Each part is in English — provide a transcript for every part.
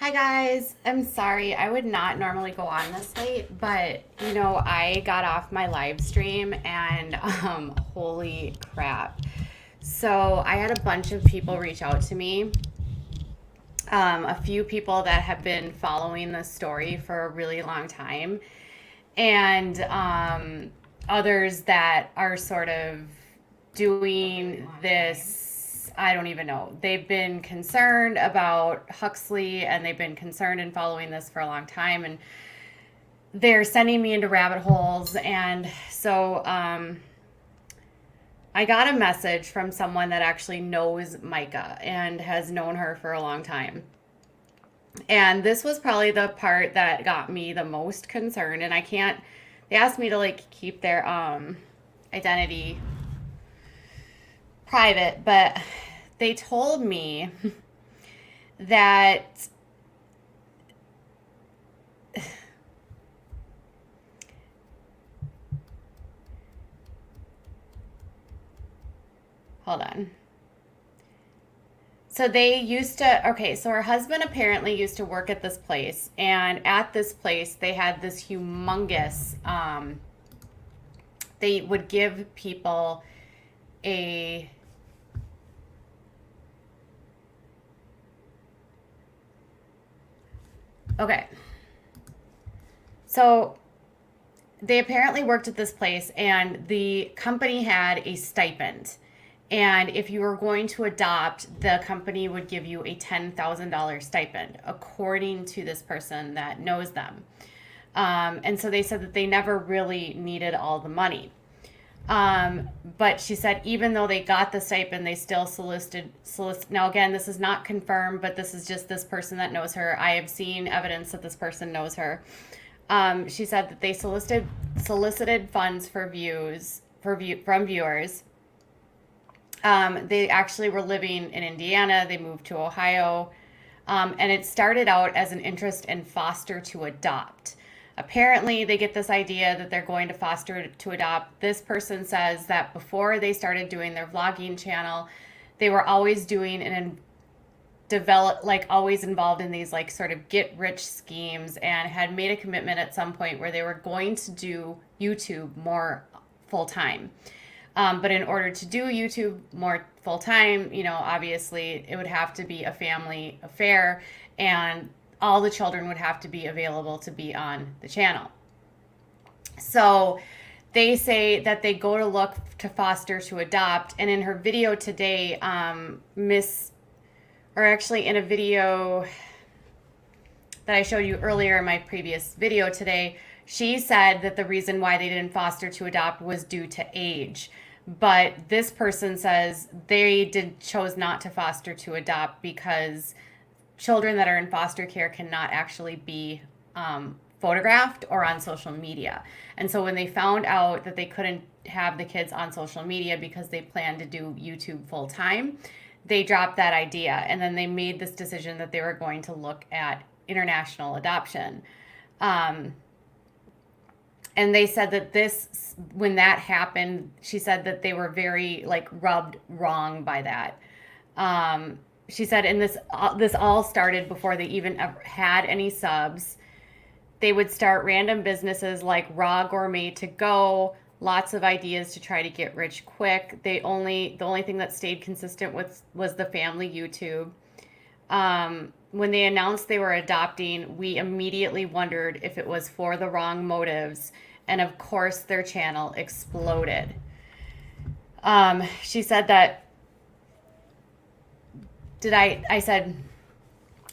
Hi guys, I'm sorry. I would not normally go on this late, but I got off my live stream and holy crap. So, I had a bunch of people reach out to me. A few people that have been following this story for a really long time, and others that are sort of doing this. I don't even know. They've been concerned about Huxley and they've been concerned in following this for a long time. And they're sending me into rabbit holes. And so I got a message from someone that actually knows Myka and has known her for a long time. And this was probably the part that got me the most concerned. And I can't, they asked me to like keep their identity private, but they told me that hold on. So they used to, okay, so her husband apparently used to work at this place, and at this place they had this humongous, they would give people a, okay, so they apparently worked at this place and the company had a stipend. And if you were going to adopt, the company would give you a $10,000 stipend, according to this person that knows them. And so they said that they never really needed all the money. But she said even though they got the stipend, they still solicit. Now, again, this is not confirmed, but this is just this person that knows her. I have seen evidence that this person knows her. She said that they solicited funds for from viewers. They actually were living in Indiana. They moved to Ohio. And it started out as an interest in foster to adopt. Apparently, they get this idea that they're going to foster to adopt. This person says that before they started doing their vlogging channel, they were always doing always involved in these like sort of get rich schemes, and had made a commitment at some point where they were going to do YouTube more full time. But in order to do YouTube more full time, obviously it would have to be a family affair, and all the children would have to be available to be on the channel. So they say that they go to look to foster to adopt. And in her video today, in a video that I showed you earlier in my previous video today, she said that the reason why they didn't foster to adopt was due to age. But this person says they chose not to foster to adopt because children that are in foster care cannot actually be photographed or on social media. And so when they found out that they couldn't have the kids on social media because they planned to do YouTube full time, they dropped that idea. And then they made this decision that they were going to look at international adoption. And they said that when that happened, she said that they were very rubbed wrong by that. She said, and this all started before they even ever had any subs. They would start random businesses like Raw Gourmet to Go, lots of ideas to try to get rich quick. The only thing that stayed consistent was the family YouTube. When they announced they were adopting, we immediately wondered if it was for the wrong motives. And of course, their channel exploded. She said that, I said,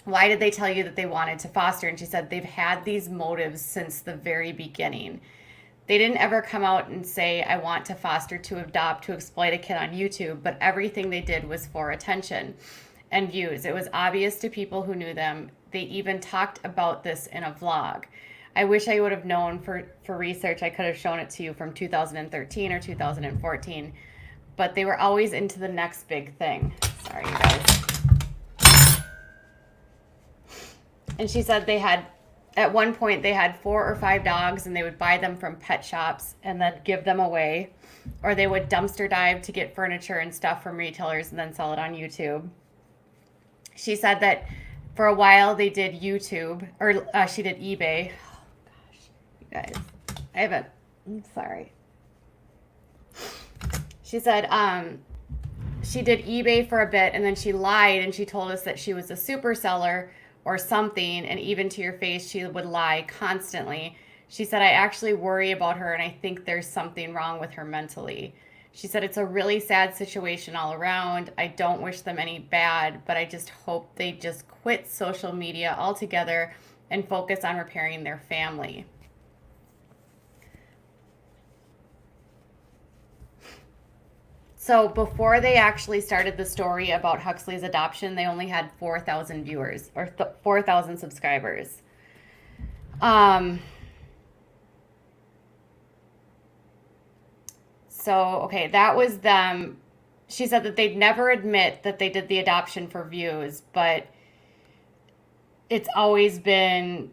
why did they tell you that they wanted to foster? And she said they've had these motives since the very beginning. They didn't ever come out and say, I want to foster to adopt to exploit a kid on YouTube, but everything they did was for attention and views. It was obvious to people who knew them. They even talked about this in a vlog. I wish I would have known for research. I could have shown it to you from 2013 or 2014, but they were always into the next big thing. Sorry, you guys. And she said at one point they had 4 or 5 dogs, and they would buy them from pet shops and then give them away, or they would dumpster dive to get furniture and stuff from retailers and then sell it on YouTube. She said that For a while, they did YouTube, or she did eBay. Oh, gosh, you guys, I'm sorry. She said she did eBay for a bit, and then she lied, and she told us that she was a super seller or something, and even to your face, she would lie constantly. She said, I actually worry about her, and I think there's something wrong with her mentally. She said, it's a really sad situation all around. I don't wish them any bad, but I just hope they just quit social media altogether and focus on repairing their family. So before they actually started the story about Huxley's adoption, they only had 4,000 viewers or 4,000 subscribers. So, okay, that was them. She said that they'd never admit that they did the adoption for views, but it's always been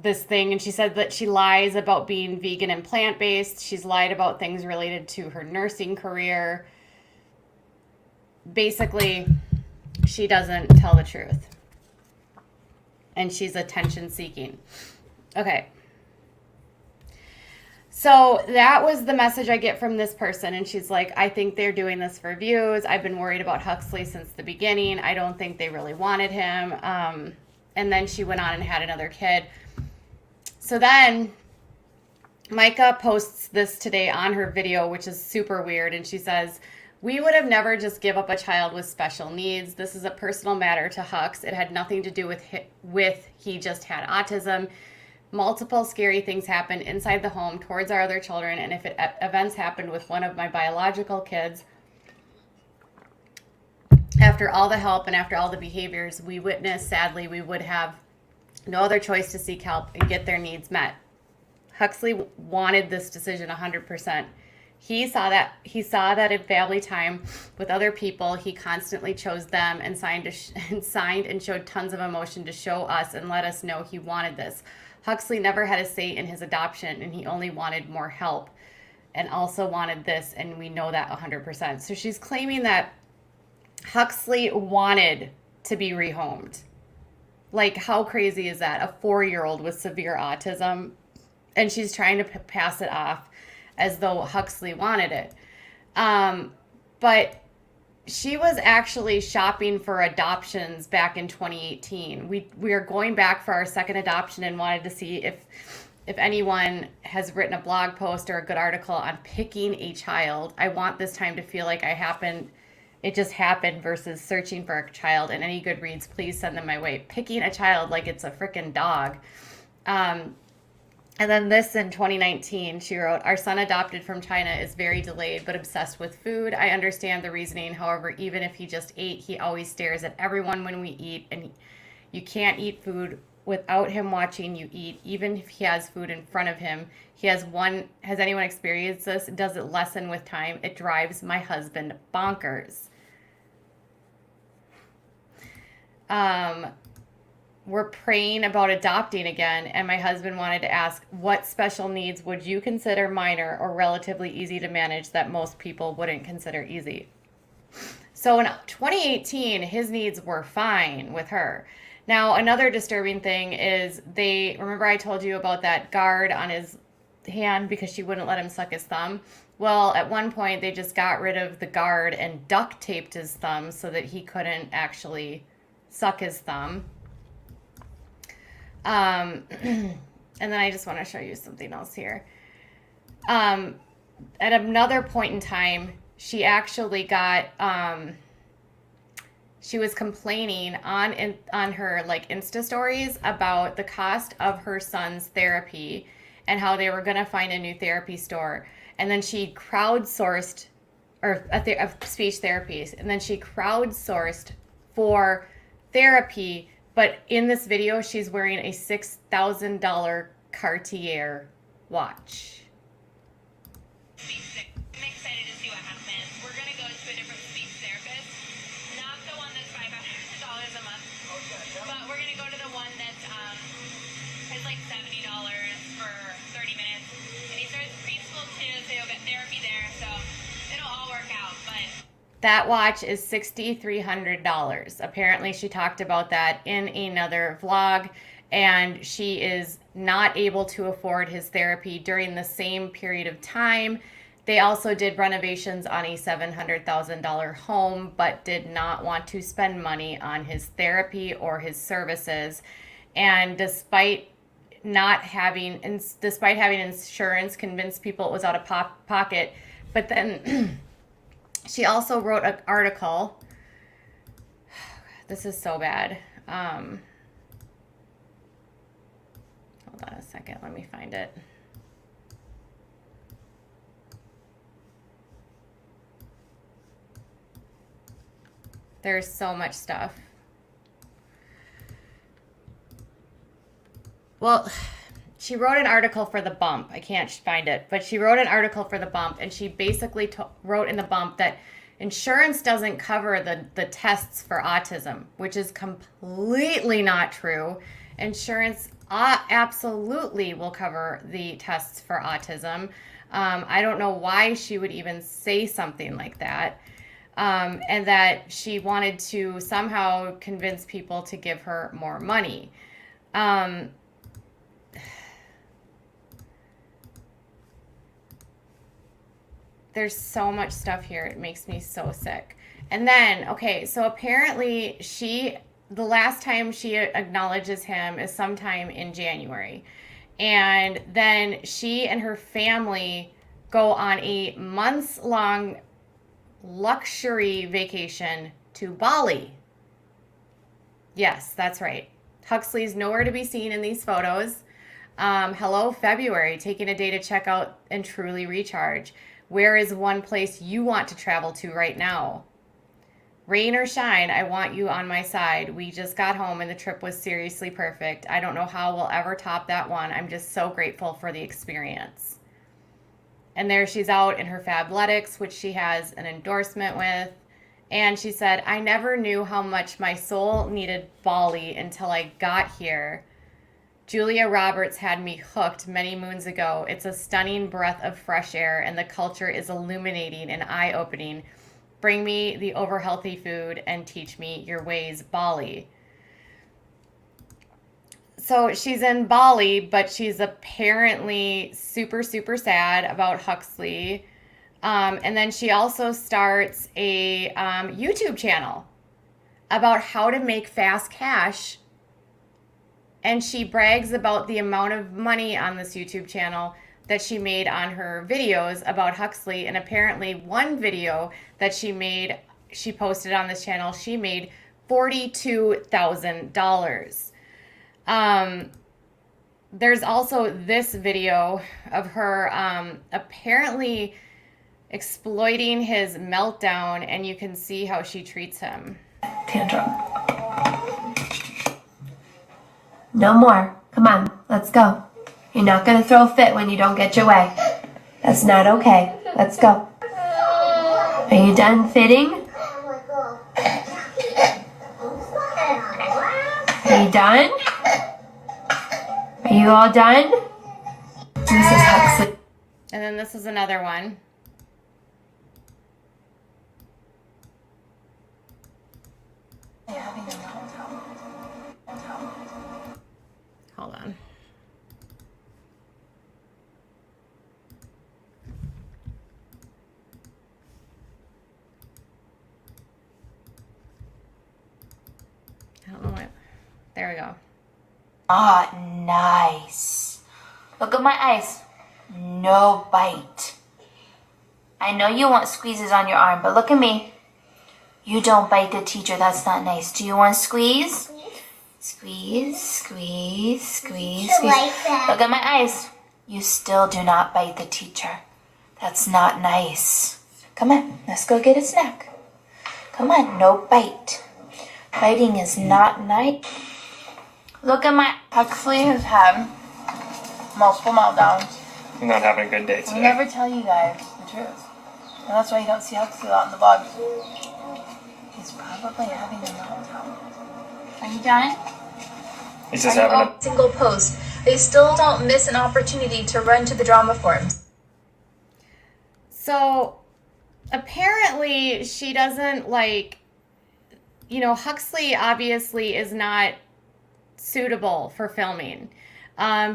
this thing. And she said that she lies about being vegan and plant-based. She's lied about things related to her nursing career. Basically, she doesn't tell the truth. And she's attention-seeking. Okay. So that was the message I get from this person. And she's like, I think they're doing this for views. I've been worried about Huxley since the beginning. I don't think they really wanted him. And then she went on and had another kid. So then Myka posts this today on her video, which is super weird. And she says, we would have never just give up a child with special needs. This is a personal matter to Hux. It had nothing to do with he just had autism. Multiple scary things happened inside the home towards our other children, and if events happened with one of my biological kids, after all the help and after all the behaviors we witnessed, sadly, we would have no other choice to seek help and get their needs met. Huxley wanted this decision 100%. He saw that in family time with other people, he constantly chose them and signed and showed tons of emotion to show us and let us know he wanted this. Huxley never had a say in his adoption, and he only wanted more help and also wanted this, and we know that 100%. So she's claiming that Huxley wanted to be rehomed. Like, how crazy is that? A 4-year-old with severe autism, and she's trying to pass it off as though Huxley wanted it. But she was actually shopping for adoptions back in 2018. We are going back for our second adoption and wanted to see if anyone has written a blog post or a good article on picking a child. I want this time to feel like it just happened versus searching for a child. And any good reads, please send them my way. Picking a child like it's a freaking dog. And then this in 2019, she wrote, our son adopted from China is very delayed but obsessed with food. I understand the reasoning. However, even if he just ate, he always stares at everyone when we eat. And you can't eat food without him watching you eat. Even if he has food in front of him, has anyone experienced this? Does it lessen with time? It drives my husband bonkers. We're praying about adopting again, and my husband wanted to ask, what special needs would you consider minor or relatively easy to manage that most people wouldn't consider easy? So in 2018, his needs were fine with her. Now, another disturbing thing is remember I told you about that guard on his hand because she wouldn't let him suck his thumb? Well, at one point, they just got rid of the guard and duct taped his thumb so that he couldn't actually suck his thumb. And then I just want to show you something else here. At another point in time, she actually got, she was complaining on her like Insta stories about the cost of her son's therapy and how they were going to find a new therapy store. And then she crowdsourced, or speech therapies. And then she crowdsourced for therapy. But in this video, she's wearing a $6,000 Cartier watch. I'm excited to see what happens. We're going to go to a different speech therapist. Not the one that's $500 a month. But we're going to go to the one that's is like $70 for 30 minutes. And he starts preschool too, so you'll get therapy there. So it'll all work out. But That watch is $6,300. Apparently, she talked about that in another vlog, and she is not able to afford his therapy during the same period of time. They also did renovations on a $700,000 home, but did not want to spend money on his therapy or his services. And despite having insurance, convinced people it was out of pocket. But then she also wrote an article. This is so bad. Hold on a second. Let me find it. There's so much stuff. Well, she wrote an article for The Bump. I can't find it, but she wrote an article for The Bump, and she basically wrote in The Bump that insurance doesn't cover the tests for autism, which is completely not true. Insurance absolutely will cover the tests for autism. I don't know why she would even say something like that. And that she wanted to somehow convince people to give her more money. There's so much stuff here. It makes me so sick. And then, okay, so apparently the last time she acknowledges him is sometime in January. And then she and her family go on a months-long luxury vacation to Bali. Yes, that's right. Huxley's nowhere to be seen in these photos. Hello, February, taking a day to check out and truly recharge. Where is one place you want to travel to right now? Rain or shine, I want you on my side. We just got home and the trip was seriously perfect. I don't know how we'll ever top that one. I'm just so grateful for the experience. And there she's out in her Fabletics, which she has an endorsement with. And she said, I never knew how much my soul needed Bali until I got here. Julia Roberts had me hooked many moons ago. It's a stunning breath of fresh air, and the culture is illuminating and eye-opening. Bring me the over-healthy food and teach me your ways, Bali. So she's in Bali, but she's apparently super, super sad about Huxley. And then she also starts a YouTube channel about how to make fast cash. And she brags about the amount of money on this YouTube channel that she made on her videos about Huxley. And apparently one video that she posted on this channel, she made $42,000. There's also this video of her apparently exploiting his meltdown, and you can see how she treats him. Tantrum. No more. Come on, let's go. You're not gonna throw a fit when you don't get your way. That's not okay. Let's go. Are you done fitting? Are you done? Are you all done? This is Huxley. And then this is another one. Hold on. I don't know what. There we go. Ah, nice. Look at my eyes. No bite. I know you want squeezes on your arm, but look at me. You don't bite the teacher. That's not nice. Do you want squeeze? Squeeze, squeeze, squeeze, squeeze. Look at my eyes. You still do not bite the teacher. That's not nice. Come on, let's go get a snack. Come on, no bite. Biting is not nice. Look at my... Huxley has had multiple meltdowns. I'm not having a good day today. I never tell you guys the truth. And that's why you don't see Huxley a lot in the vlogs. He's probably having a meltdown. Are you done? He's just having a... Single post. They still don't miss an opportunity to run to the drama forums. So apparently she doesn't like, Huxley obviously is not suitable for filming.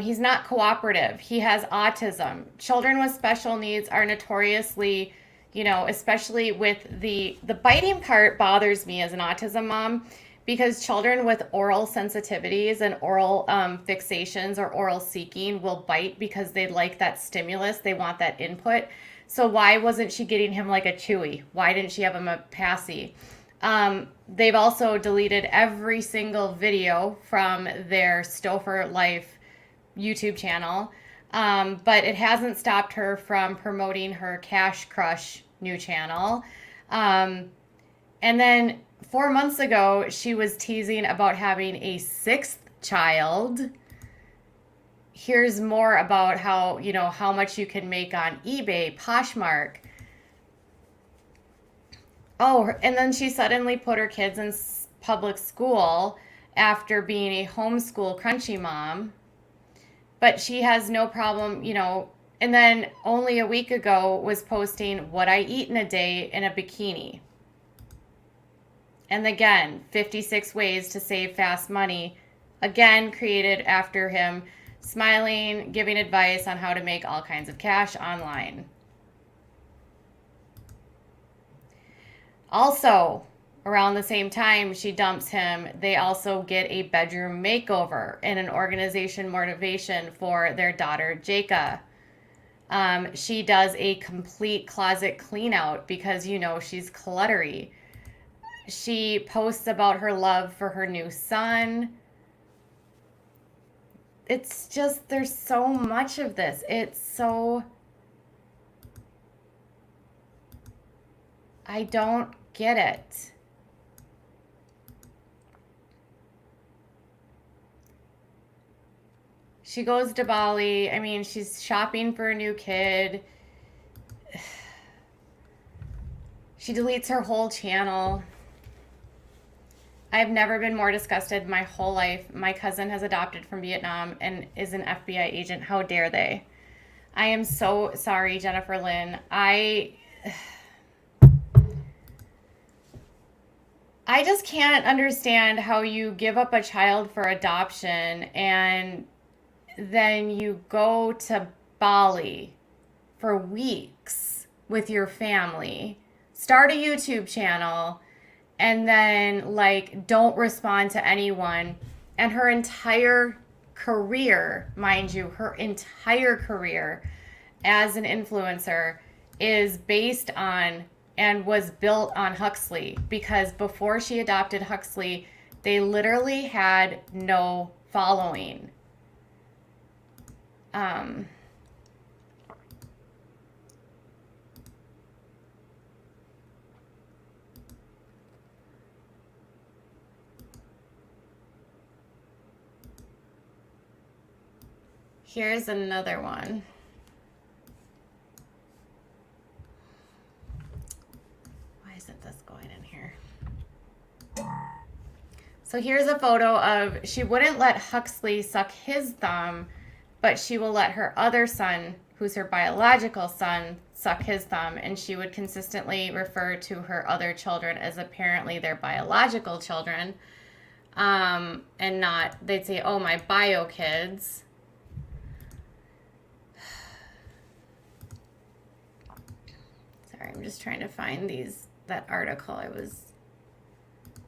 He's not cooperative. He has autism. Children with special needs are notoriously, especially with the biting part bothers me as an autism mom, because children with oral sensitivities and oral fixations or oral seeking will bite because they like that stimulus. They want that input. So why wasn't she getting him like a Chewy? Why didn't she have him a Passy? They've also deleted every single video from their Stauffer Life YouTube channel, but it hasn't stopped her from promoting her Cash Crush new channel. And then 4 months ago, she was teasing about having a sixth child. Here's more about how, how much you can make on eBay, Poshmark. Oh, and then she suddenly put her kids in public school after being a homeschool crunchy mom. But she has no problem, and then only a week ago was posting what I eat in a day in a bikini. And again, 56 ways to save fast money, again created after him smiling, giving advice on how to make all kinds of cash online. Also, around the same time she dumps him, they also get a bedroom makeover and an organization motivation for their daughter, Jaka. She does a complete closet clean out because, she's cluttery. She posts about her love for her new son. It's just, there's so much of this. It's so... I don't get it. She goes to Bali. I mean, she's shopping for a new kid. She deletes her whole channel. I've never been more disgusted in my whole life. My cousin has adopted from Vietnam and is an FBI agent. How dare they? I am so sorry, Jennifer Lynn. I just can't understand how you give up a child for adoption and then you go to Bali for weeks with your family, start a YouTube channel, and then don't respond to anyone. And her entire career, mind you, her entire career as an influencer is based on and was built on Huxley, because before she adopted Huxley, they literally had no following. Here's another one. This going in here. So here's a photo of, she wouldn't let Huxley suck his thumb, but she will let her other son, who's her biological son, suck his thumb, and she would consistently refer to her other children as apparently their biological children, and not, they'd say, oh, my bio kids. Sorry, I'm just trying to find that article.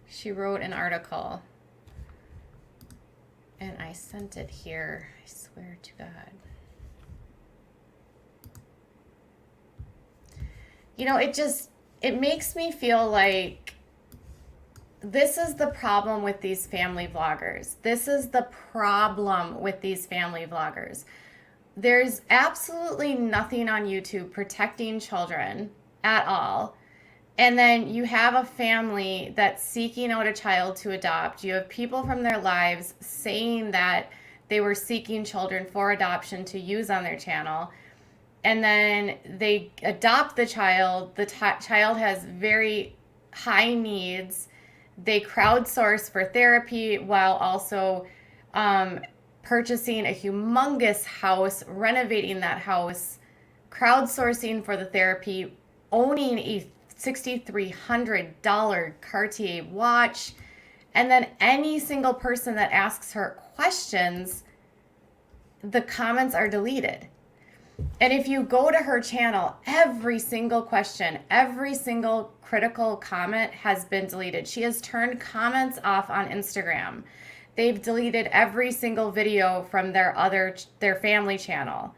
She wrote an article and I sent it here. I swear to God. It makes me feel like this is the problem with these family vloggers. This is the problem with these family vloggers. There's absolutely nothing on YouTube protecting children at all. And then you have a family that's seeking out a child to adopt. You have people from their lives saying that they were seeking children for adoption to use on their channel. And then they adopt the child. The child has very high needs. They crowdsource for therapy while also purchasing a humongous house, renovating that house, crowdsourcing for the therapy, owning a $6,300 Cartier watch. And then any single person that asks her questions, the comments are deleted. And if you go to her channel, every single question, every single critical comment has been deleted. She has turned comments off on Instagram. They've deleted every single video from their family channel.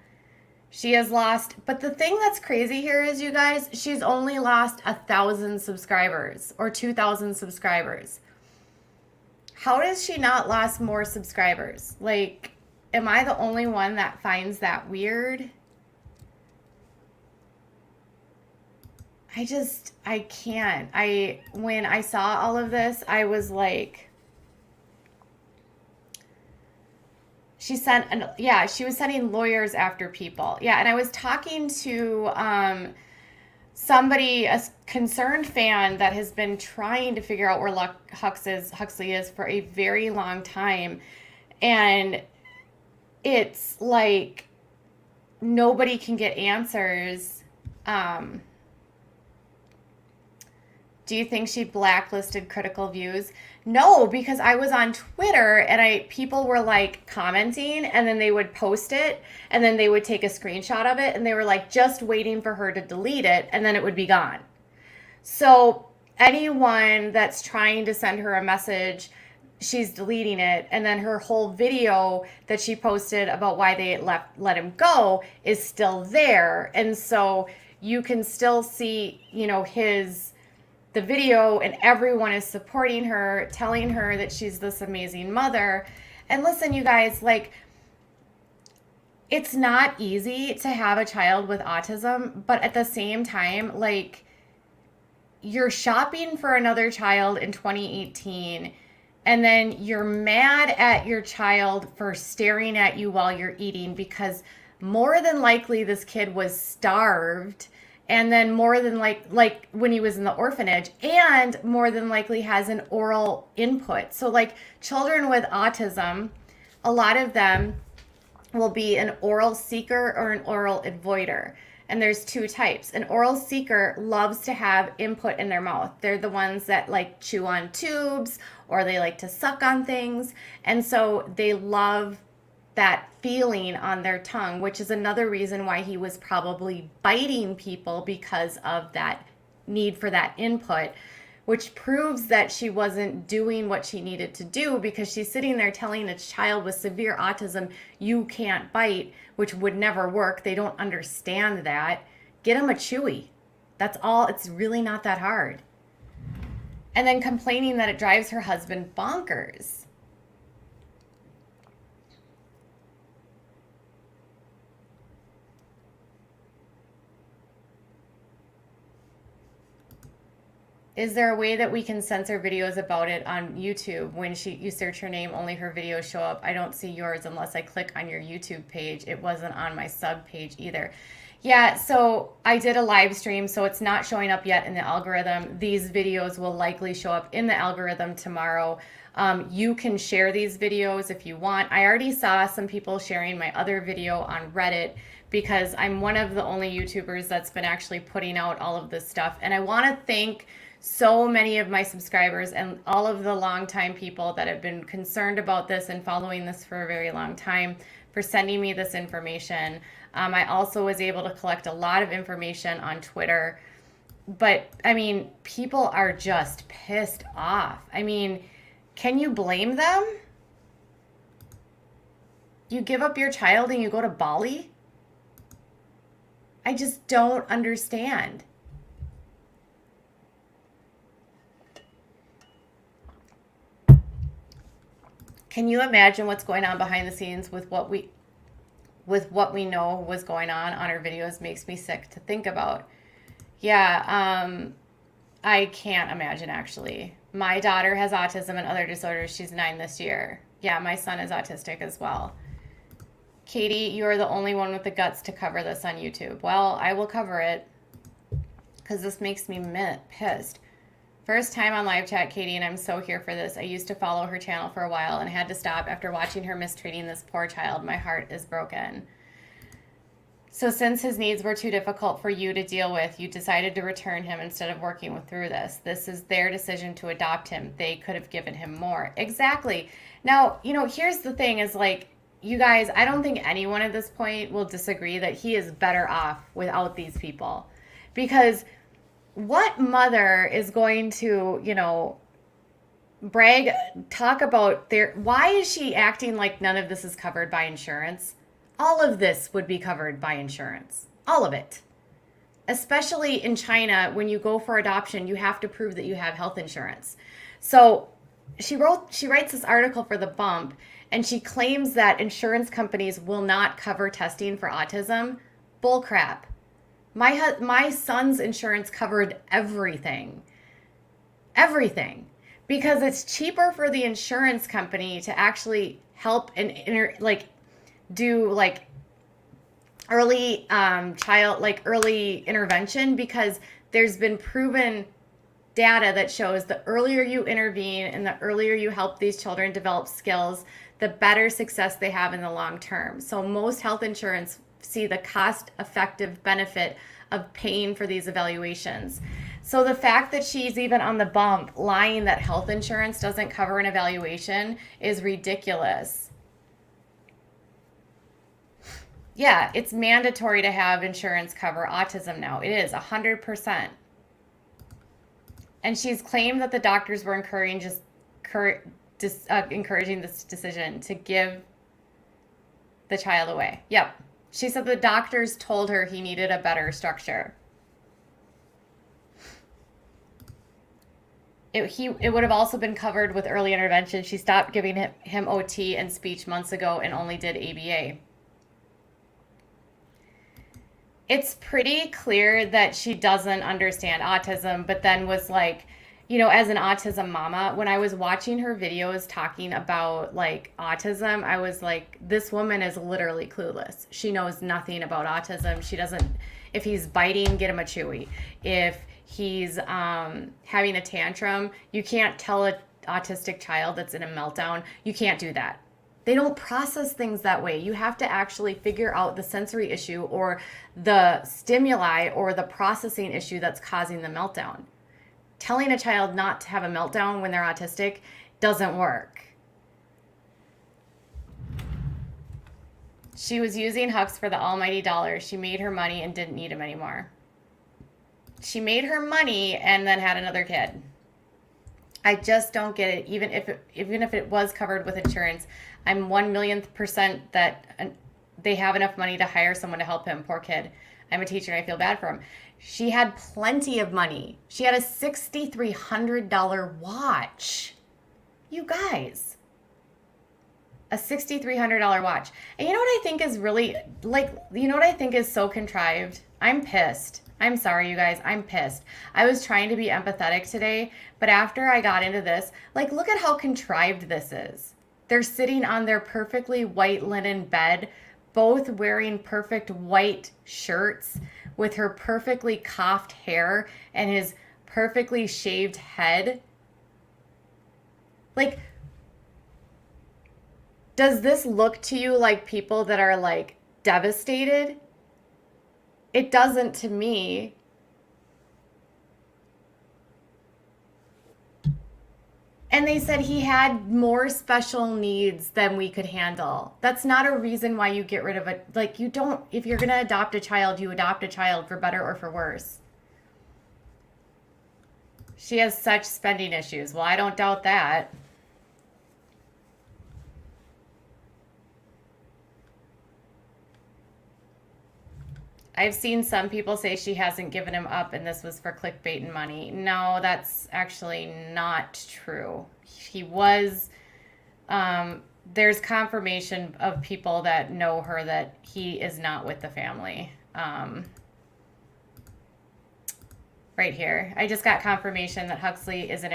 She has lost, but the thing that's crazy here is, you guys, she's only lost 1,000 subscribers or 2,000 subscribers. How does she not lost more subscribers? Like, am I the only one that finds that weird? I can't. When I saw all of this, I was like, she was sending lawyers after people. Yeah, and I was talking to somebody, a concerned fan that has been trying to figure out where Huxley is for a very long time. And it's like nobody can get answers. Do you think she blacklisted critical views? No, because I was on Twitter and people were like commenting, and then they would post it, and then they would take a screenshot of it, and they were like just waiting for her to delete it, and then it would be gone. So anyone that's trying to send her a message, she's deleting it, and then her whole video that she posted about why they let him go is still there. And so you can still see, the video, and everyone is supporting her, telling her that she's this amazing mother. And listen, you guys, like, it's not easy to have a child with autism, but at the same time, like, you're shopping for another child in 2018, and then you're mad at your child for staring at you while you're eating, because more than likely this kid was starved. And then more than like when he was in the orphanage, and more than likely has an oral input. So like children with autism, a lot of them will be an oral seeker or an oral avoider. And there's two types. An oral seeker loves to have input in their mouth. They're the ones that like chew on tubes, or they like to suck on things. And so they love that feeling on their tongue, which is another reason why he was probably biting people, because of that need for that input, which proves that she wasn't doing what she needed to do, because she's sitting there telling a child with severe autism, you can't bite, which would never work. They don't understand that. Get him a Chewy. That's all. It's really not that hard. And then complaining that it drives her husband bonkers. Is there a way that we can censor videos about it on YouTube? When you search her name, only her videos show up. I don't see yours unless I click on your YouTube page. It wasn't on my sub page either. Yeah, so I did a live stream, so it's not showing up yet in the algorithm. These videos will likely show up in the algorithm tomorrow. You can share these videos if you want. I already saw some people sharing my other video on Reddit, because I'm one of the only YouTubers that's been actually putting out all of this stuff. And I want to thank so many of my subscribers and all of the longtime people that have been concerned about this and following this for a very long time for sending me this information. I also was able to collect a lot of information on Twitter. But, I mean, people are just pissed off. I mean, can you blame them? You give up your child and you go to Bali? I just don't understand. Can you imagine what's going on behind the scenes with what we know was going on our videos? Makes me sick to think about. Yeah, I can't imagine, actually. My daughter has autism and other disorders. She's 9 this year. Yeah, my son is autistic as well. Katie, you are the only one with the guts to cover this on YouTube. Well, I will cover it, because this makes me pissed. First time on live chat, Katie, and I'm so here for this. I used to follow her channel for a while and had to stop after watching her mistreating this poor child. My heart is broken. So since his needs were too difficult for you to deal with, you decided to return him instead of working through this. This is their decision to adopt him. They could have given him more. Exactly. Now, here's the thing is like, you guys, I don't think anyone at this point will disagree that he is better off without these people. Because what mother is going to, talk about why is she acting like none of this is covered by insurance? All of this would be covered by insurance. All of it. Especially in China, when you go for adoption, you have to prove that you have health insurance. So she writes this article for The Bump, and she claims that insurance companies will not cover testing for autism. Bullcrap. My son's insurance covered everything. Everything. Because it's cheaper for the insurance company to actually help and do early early intervention, because there's been proven data that shows the earlier you intervene and the earlier you help these children develop skills, the better success they have in the long term. So most health insurance see the cost-effective benefit of paying for these evaluations. So the fact that she's even on The Bump lying that health insurance doesn't cover an evaluation is ridiculous. Yeah, it's mandatory to have insurance cover autism now. It is 100%. And she's claimed that the doctors were encouraging this decision to give the child away. Yep. She said the doctors told her he needed a better structure. It would have also been covered with early intervention. She stopped giving him OT and speech months ago and only did ABA. It's pretty clear that she doesn't understand autism, but then was like, as an autism mama, when I was watching her videos talking about like autism, I was like, this woman is literally clueless. She knows nothing about autism. She doesn't, if he's biting, get him a Chewy. If he's having a tantrum, you can't tell an autistic child that's in a meltdown, you can't do that. They don't process things that way. You have to actually figure out the sensory issue or the stimuli or the processing issue that's causing the meltdown. Telling a child not to have a meltdown when they're autistic doesn't work. She was using Hux for the almighty dollar. She made her money and didn't need him anymore. She made her money and then had another kid. I just don't get it. Even if it was covered with insurance, I'm 1,000,000% that they have enough money to hire someone to help him. Poor kid. I'm a teacher and I feel bad for him. She had plenty of money. She had a $6,300 watch. You guys. A $6,300 watch. And you know what I think is really, what I think is so contrived? I'm pissed. I'm sorry, you guys. I'm pissed. I was trying to be empathetic today, but after I got into this, look at how contrived this is. They're sitting on their perfectly white linen bed, both wearing perfect white shirts with her perfectly coiffed hair and his perfectly shaved head. Does this look to you like people that are devastated? It doesn't to me. And they said he had more special needs than we could handle. That's not a reason why you get rid of it. You don't, if you're going to adopt a child, you adopt a child for better or for worse. She has such spending issues. Well, I don't doubt that. I've seen some people say she hasn't given him up and this was for clickbait and money. No, that's actually not true. He was, there's confirmation of people that know her that he is not with the family. Right here. I just got confirmation that Huxley is in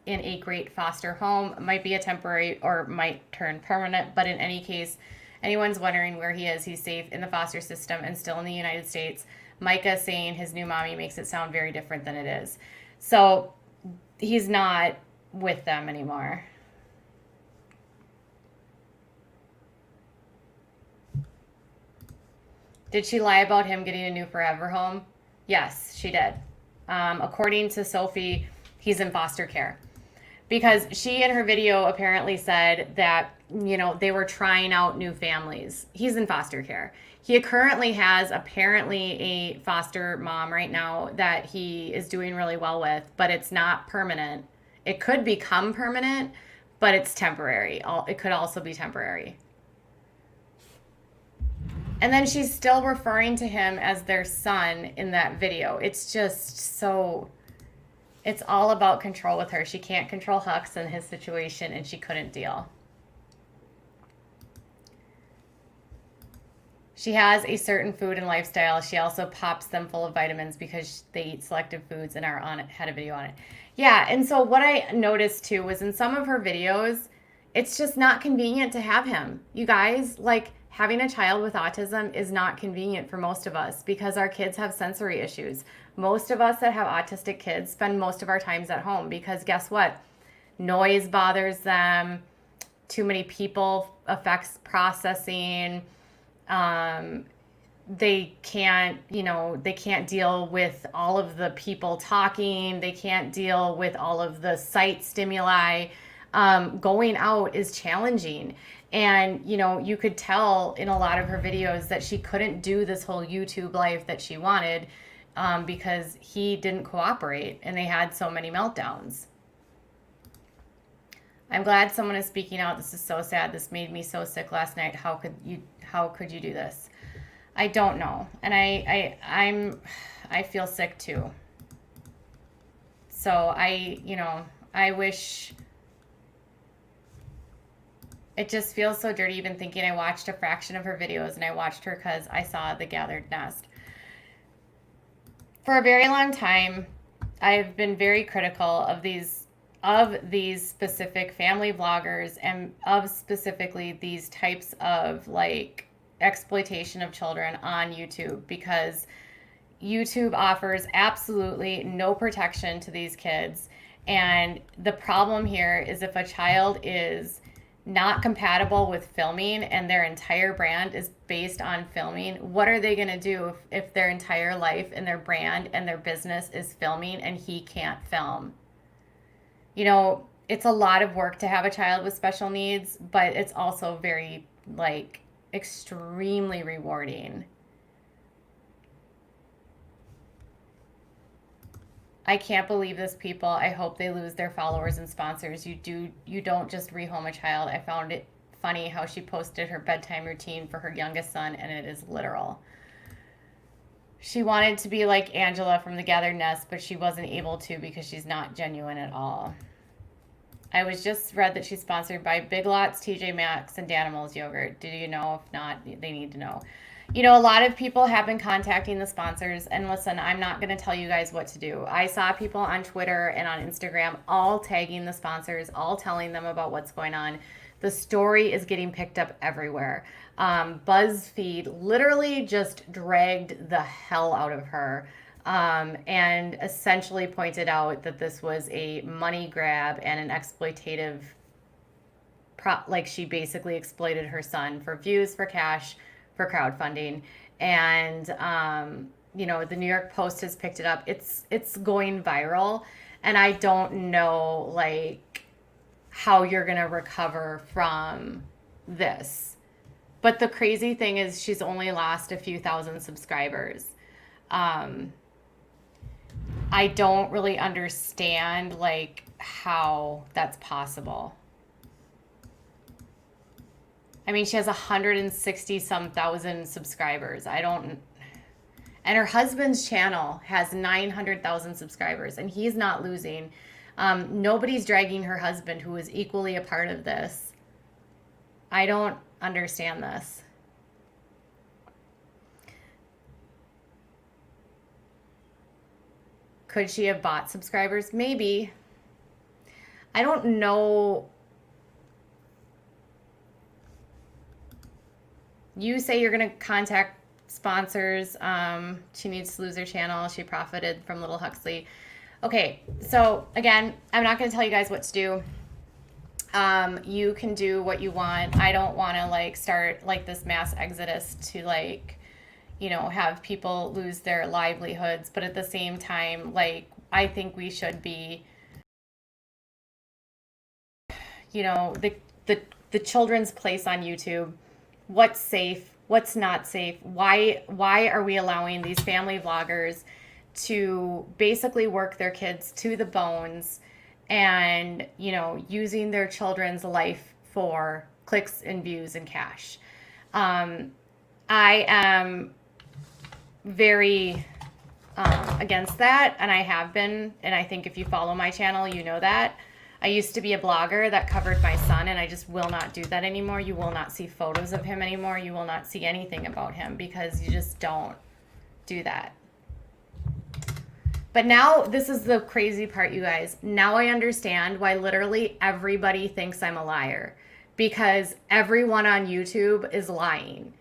a great foster home. Might be a temporary or might turn permanent, but in any case, anyone's wondering where he is, he's safe in the foster system and still in the United States. Myka saying his new mommy makes it sound very different than it is. So he's not with them anymore. Did she lie about him getting a new forever home? Yes, she did. According to Sophie, he's in foster care. Because she in her video apparently said that, you know, they were trying out new families. He's in foster care. He currently has apparently a foster mom right now that he is doing really well with, but it's not permanent. It could become permanent, but it's temporary. It could also be temporary. And then she's still referring to him as their son in that video. It's just so... It's all about control with her. She can't control Hux and his situation, and she couldn't deal. She has a certain food and lifestyle. She also pops them full of vitamins because they eat selective foods and are on it. Had a video on it. Yeah, and so what I noticed too was in some of her videos, it's just not convenient to have him. You guys, like, having a child with autism is not convenient for most of us because our kids have sensory issues. Most of us that have autistic kids spend most of our times at home because guess what? Noise bothers them. Too many people affects processing. They can't, you know, they can't deal with all of the people talking. They can't deal with all of the sight stimuli. Going out is challenging. And, you know, you could tell in a lot of her videos that she couldn't do this whole YouTube life that she wanted because he didn't cooperate and they had so many meltdowns. I'm glad someone is speaking out. This is so sad. This made me so sick last night. How could you do this? I don't know. And I feel sick too. So I wish. It just feels so dirty even thinking I watched a fraction of her videos and I watched her because I saw the gathered nest. For a very long time, I've been very critical of these specific family vloggers and of specifically these types of like exploitation of children on YouTube because YouTube offers absolutely no protection to these kids. And the problem here is if a child is not compatible with filming and their entire brand is based on filming, what are they going to do if their entire life and their brand and their business is filming and he can't film? You know, it's a lot of work to have a child with special needs, but it's also very, like, extremely rewarding. I can't believe this, people. I hope they lose their followers and sponsors. You don't just rehome a child. I found it funny how she posted her bedtime routine for her youngest son, and it is literal. She wanted to be like Angela from the Gathered Nest, but she wasn't able to because she's not genuine at all. I was just read that she's sponsored by Big Lots, TJ Maxx, and Danimals yogurt. Do you know? If not, they need to know. You know, a lot of people have been contacting the sponsors, and listen, I'm not going to tell you guys what to do. I saw people on Twitter and on Instagram all tagging the sponsors, all telling them about what's going on. The story is getting picked up everywhere. BuzzFeed literally just dragged the hell out of her and essentially pointed out that this was a money grab and an exploitative, like she basically exploited her son for views, for cash, for crowdfunding. And, you know, the New York Post has picked it up. It's going viral. And I don't know, like, how you're going to recover from this. But the crazy thing is she's only lost a few thousand subscribers. I don't really understand, like, how that's possible. I mean, she has 160-some thousand subscribers. And her husband's channel has 900,000 subscribers, and he's not losing. Nobody's dragging her husband, who is equally a part of this. I don't understand this. Could she have bought subscribers? Maybe. I don't know. You say you're going to contact sponsors. She needs to lose her channel. She profited from little Huxley. Okay, so again, I'm not going to tell you guys what to do. You can do what you want. I don't want to like start like this mass exodus to like, you know, have people lose their livelihoods. But at the same time, like, I think we should be, you know, the children's place on YouTube, what's safe, what's not safe, why are we allowing these family vloggers to basically work their kids to the bones and, you know, using their children's life for clicks and views and cash. I am very against that, and I have been, and I think if you follow my channel, you know that. I used to be a blogger that covered my son, and I just will not do that anymore. You will not see photos of him anymore. You will not see anything about him because you just don't do that. But now, this is the crazy part, you guys. Now I understand why literally everybody thinks I'm a liar, because everyone on YouTube is lying.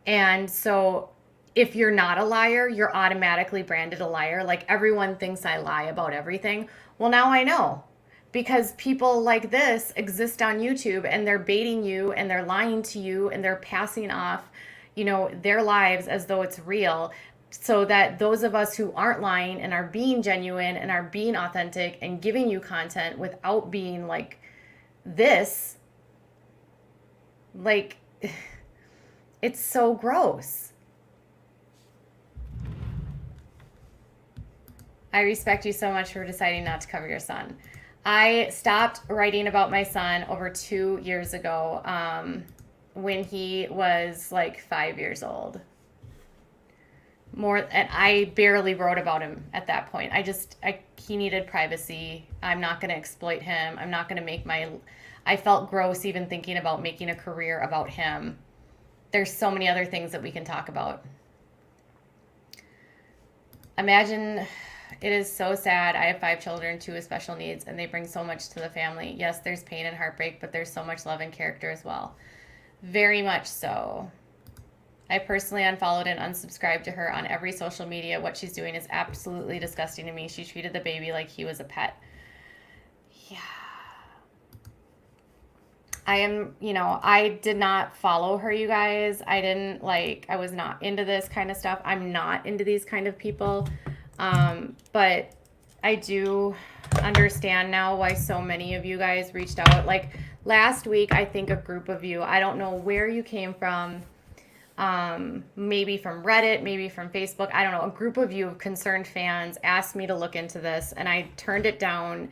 And so if you're not a liar, you're automatically branded a liar. Like, everyone thinks I lie about everything. Well, now I know, because people like this exist on YouTube, and they're baiting you, and they're lying to you, and they're passing off, you know, their lives as though it's real, so that those of us who aren't lying and are being genuine and are being authentic and giving you content without being like this, like, it's so gross. I respect you so much for deciding not to cover your son. I stopped writing about my son over 2 years ago, when he was like 5 years old. And I barely wrote about him at that point. He needed privacy. I'm not going to exploit him. I'm not going to make I felt gross even thinking about making a career about him. There's so many other things that we can talk about. Imagine, it is so sad. I have 5 children, 2 with special needs, and they bring so much to the family. Yes, there's pain and heartbreak, but there's so much love and character as well. Very much so. I personally unfollowed and unsubscribed to her on every social media. What she's doing is absolutely disgusting to me. She treated the baby like he was a pet. Yeah. I did not follow her, you guys. I was not into this kind of stuff. I'm not into these kind of people. But I do understand now why so many of you guys reached out. Like, last week, I think a group of you, I don't know where you came from, maybe from Reddit, maybe from Facebook, I don't know, a group of you concerned fans asked me to look into this, and I turned it down.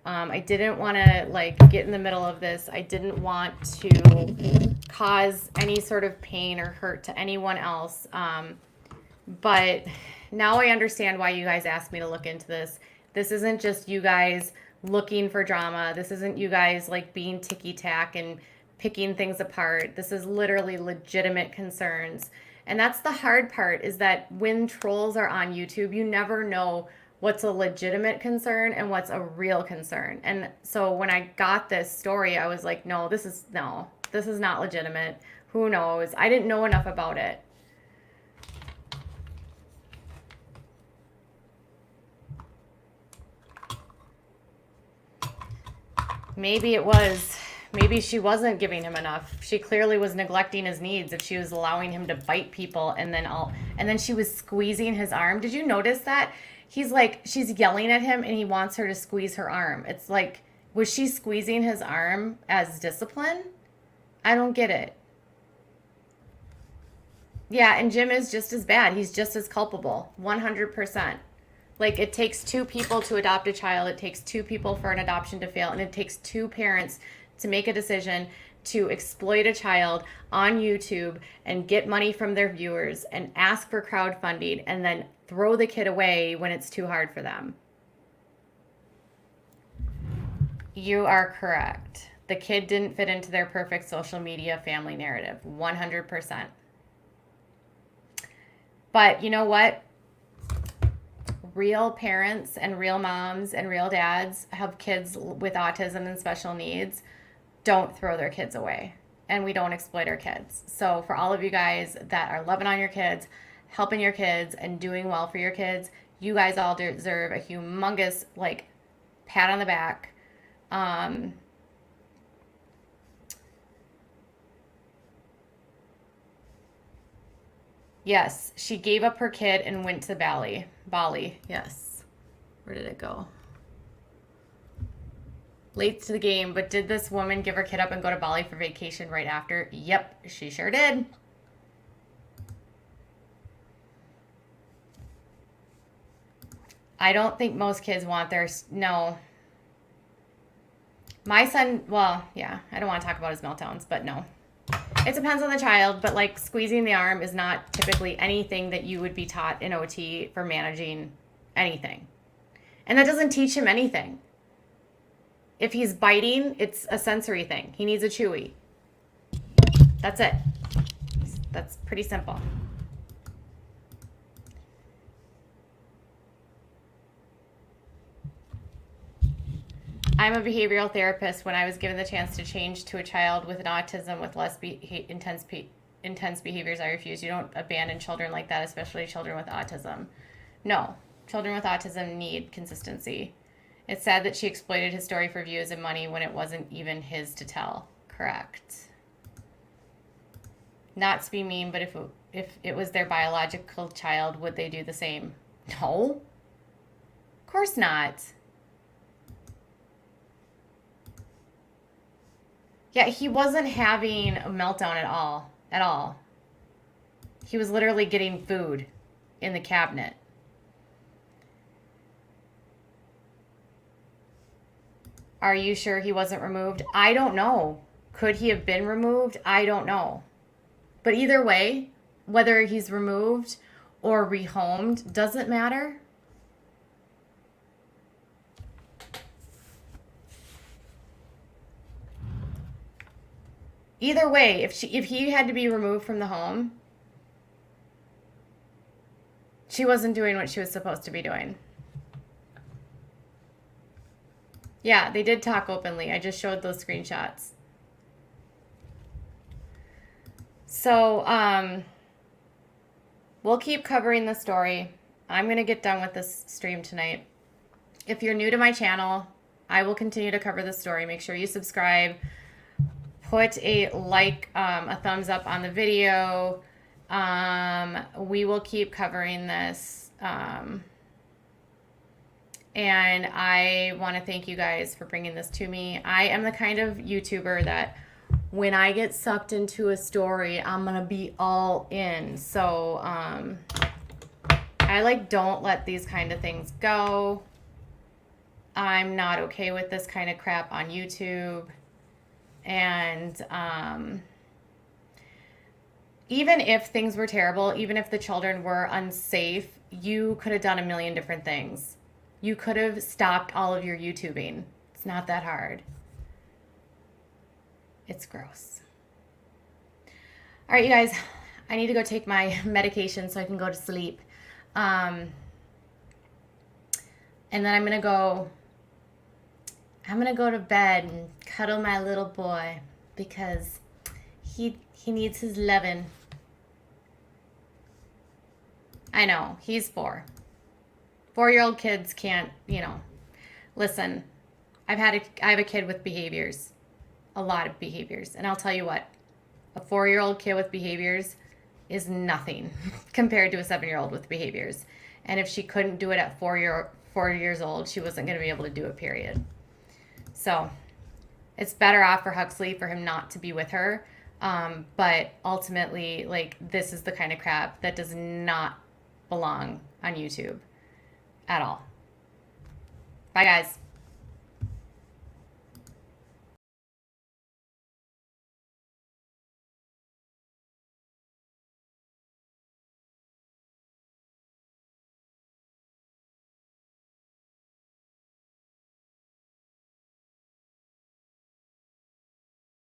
I didn't want to get in the middle of this. I didn't want to cause any sort of pain or hurt to anyone else. But now I understand why you guys asked me to look into this. This isn't just you guys looking for drama. This isn't you guys being ticky-tack and picking things apart. This is literally legitimate concerns. And that's the hard part, is that when trolls are on YouTube, you never know what's a legitimate concern and what's a real concern. And so when I got this story, I was like, no, this is not legitimate. Who knows? I didn't know enough about it. Maybe she wasn't giving him enough. She clearly was neglecting his needs if she was allowing him to bite people, and then she was squeezing his arm. Did you notice that? She's yelling at him and he wants her to squeeze her arm. It's like, was she squeezing his arm as discipline? I don't get it. Yeah, and Jim is just as bad. He's just as culpable, 100%. It takes 2 people to adopt a child. It takes 2 people for an adoption to fail. And it takes 2 parents to make a decision to exploit a child on YouTube and get money from their viewers and ask for crowdfunding and then throw the kid away when it's too hard for them. You are correct. The kid didn't fit into their perfect social media family narrative, 100%. But you know what? Real parents and real moms and real dads have kids with autism and special needs. Don't throw their kids away, and we don't exploit our kids. So for all of you guys that are loving on your kids, helping your kids, and doing well for your kids, you guys all deserve a humongous pat on the back. Yes, she gave up her kid and went to Bali. Bali, yes. Where did it go? Late to the game, but did this woman give her kid up and go to Bali for vacation right after? Yep, she sure did. I don't think most kids want their... No. My son... Well, yeah, I don't want to talk about his meltdowns, but no. It depends on the child, but like squeezing the arm is not typically anything that you would be taught in OT for managing anything. And that doesn't teach him anything. If he's biting, it's a sensory thing. He needs a chewy. That's it. That's pretty simple. I'm a behavioral therapist. When I was given the chance to change to a child with an autism with less intense behaviors, I refused. You don't abandon children like that, especially children with autism. No, children with autism need consistency. It's sad that she exploited his story for views and money when it wasn't even his to tell. Correct. Not to be mean, but if it was their biological child, would they do the same? No. Of course not. Yeah, he wasn't having a meltdown at all. At all. He was literally getting food in the cabinet. Are you sure he wasn't removed? I don't know. Could he have been removed? I don't know. But either way, whether he's removed or rehomed doesn't matter. Either way, if he had to be removed from the home, she wasn't doing what she was supposed to be doing. Yeah, they did talk openly. I just showed those screenshots. So, we'll keep covering the story. I'm going to get done with this stream tonight. If you're new to my channel, I will continue to cover the story. Make sure you subscribe. Put a like, a thumbs up on the video. We will keep covering this. And I want to thank you guys for bringing this to me. I am the kind of YouTuber that when I get sucked into a story, I'm going to be all in. So, I don't let these kind of things go. I'm not okay with this kind of crap on YouTube. And even if things were terrible, even if the children were unsafe, you could have done a million different things. You could have stopped all of your YouTubing. It's not that hard. It's gross. All right, you guys, I need to go take my medication so I can go to sleep. And then I'm going to go to bed and cuddle my little boy because he needs his loving. I know, he's 4. 4-year-old kids can't, listen, I have a kid with behaviors, a lot of behaviors. And I'll tell you what, a 4-year-old kid with behaviors is nothing compared to a 7-year-old with behaviors. And if she couldn't do it at 4 years old, she wasn't going to be able to do it, period. So it's better off for Huxley for him not to be with her. But ultimately, this is the kind of crap that does not belong on YouTube at all. Bye, guys.